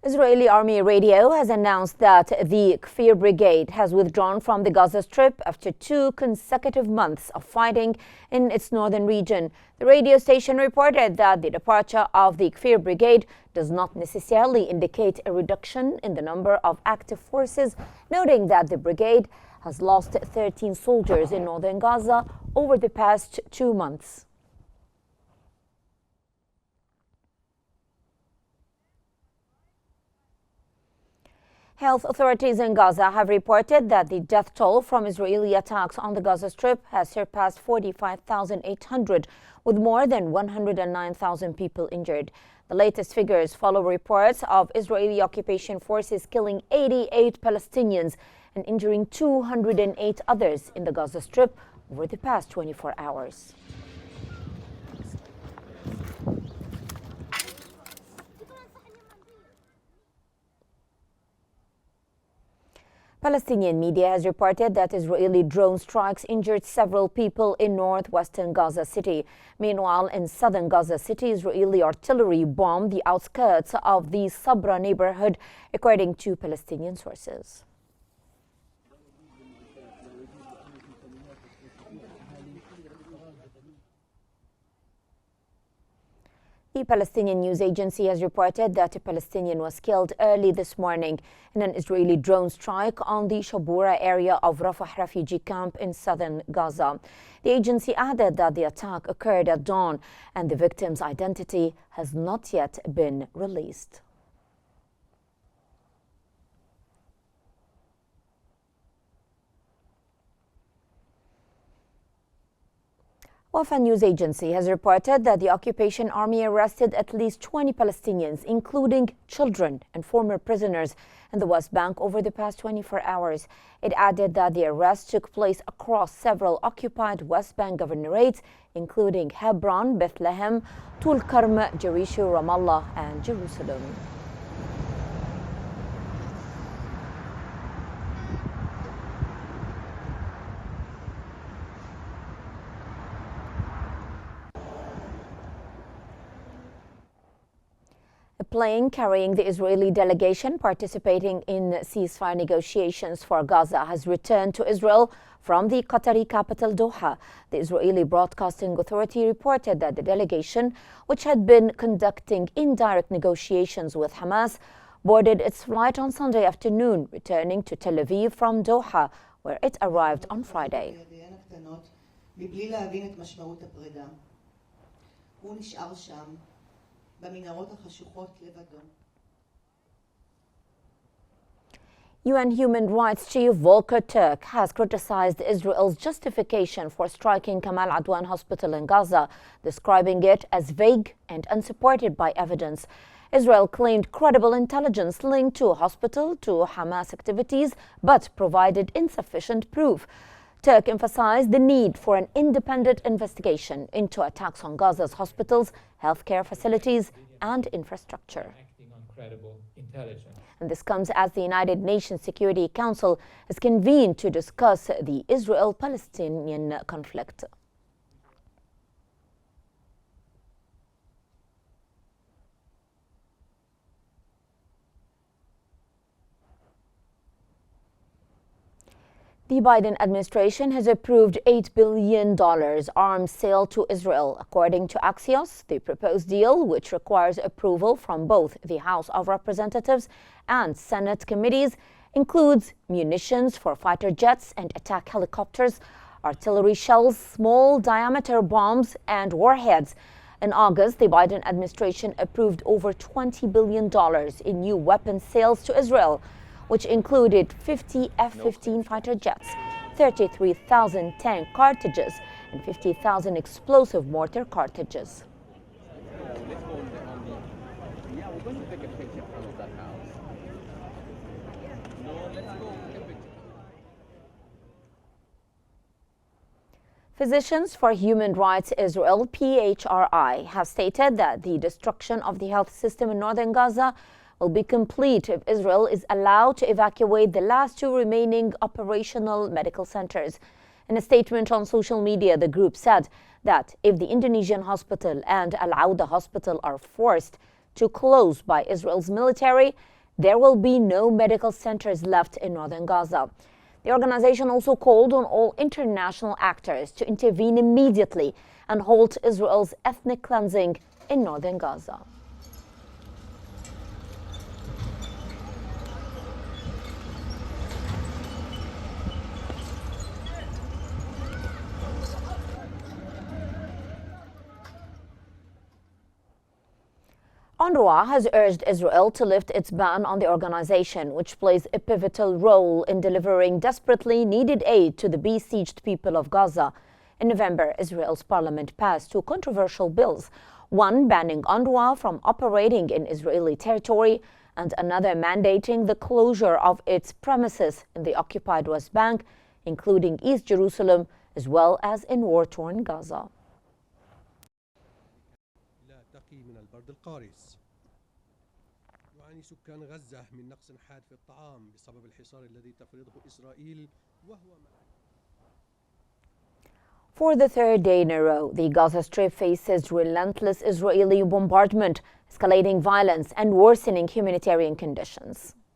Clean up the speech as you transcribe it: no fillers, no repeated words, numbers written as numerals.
Israeli Army radio has announced that the Kfir Brigade has withdrawn from the Gaza Strip after 2 consecutive months of fighting in its northern region. The radio station reported that the departure of the Kfir Brigade does not necessarily indicate a reduction in the number of active forces, noting that the brigade has lost 13 soldiers in northern Gaza over the past 2 months. Health authorities in Gaza have reported that the death toll from Israeli attacks on the Gaza Strip has surpassed 45,800, with more than 109,000 people injured. The latest figures follow reports of Israeli occupation forces killing 88 Palestinians and injuring 208 others in the Gaza Strip over the past 24 hours. Palestinian media has reported that Israeli drone strikes injured several people in northwestern Gaza City. Meanwhile, in southern Gaza City, Israeli artillery bombed the outskirts of the Sabra neighborhood, according to Palestinian sources. The Palestinian news agency has reported that a Palestinian was killed early this morning in an Israeli drone strike on the Shabura area of Rafah refugee camp in southern Gaza. The agency added that the attack occurred at dawn and the victim's identity has not yet been released. Wafa news agency has reported that the occupation army arrested at least 20 Palestinians, including children and former prisoners, in the West Bank over the past 24 hours. It added that the arrest took place across several occupied West Bank governorates, including Hebron, Bethlehem, Tulkarm, Jericho, Ramallah, and Jerusalem. A plane carrying the Israeli delegation participating in ceasefire negotiations for Gaza has returned to Israel from the Qatari capital Doha. The Israeli Broadcasting Authority reported that the delegation, which had been conducting indirect negotiations with Hamas, boarded its flight on Sunday afternoon, returning to Tel Aviv from Doha, where it arrived on Friday. UN Human Rights Chief Volker Turk has criticized Israel's justification for striking Kamal Adwan Hospital in Gaza, describing it as vague and unsupported by evidence. Israel claimed credible intelligence linked to a hospital to Hamas activities, but provided insufficient proof. Turk emphasized the need for an independent investigation into attacks on Gaza's hospitals, healthcare facilities, and infrastructure. And this comes as the United Nations Security Council has convened to discuss the Israel-Palestinian conflict. The Biden administration has approved $8 billion arms sale to Israel. According to Axios, the proposed deal, which requires approval from both the House of Representatives and Senate committees, includes munitions for fighter jets and attack helicopters, artillery shells, small diameter bombs, and warheads. In August, the Biden administration approved over $20 billion in new weapons sales to Israel, which included 50 F-15 fighter jets, 33,000 tank cartridges, and 50,000 explosive mortar cartridges. Physicians for Human Rights Israel, PHRI, have stated that the destruction of the health system in northern Gaza will be complete if Israel is allowed to evacuate the last 2 remaining operational medical centers. In a statement on social media, the group said that if the Indonesian hospital and Al Auda hospital are forced to close by Israel's military, there will be no medical centers left in northern Gaza. The organization also called on all international actors to intervene immediately and halt Israel's ethnic cleansing in northern Gaza. UNRWA has urged Israel to lift its ban on the organization, which plays a pivotal role in delivering desperately needed aid to the besieged people of Gaza. In November, Israel's parliament passed two controversial bills, one banning UNRWA from operating in Israeli territory and another mandating the closure of its premises in the occupied West Bank, including East Jerusalem, as well as in war-torn Gaza. من البرد القارس. يعاني سكان غزة من نقص حاد في الطعام بسبب الحصار الذي تفرضه إسرائيل وهو For the third day in a row, the Gaza Strip faces relentless Israeli bombardment, escalating violence and worsening humanitarian conditions.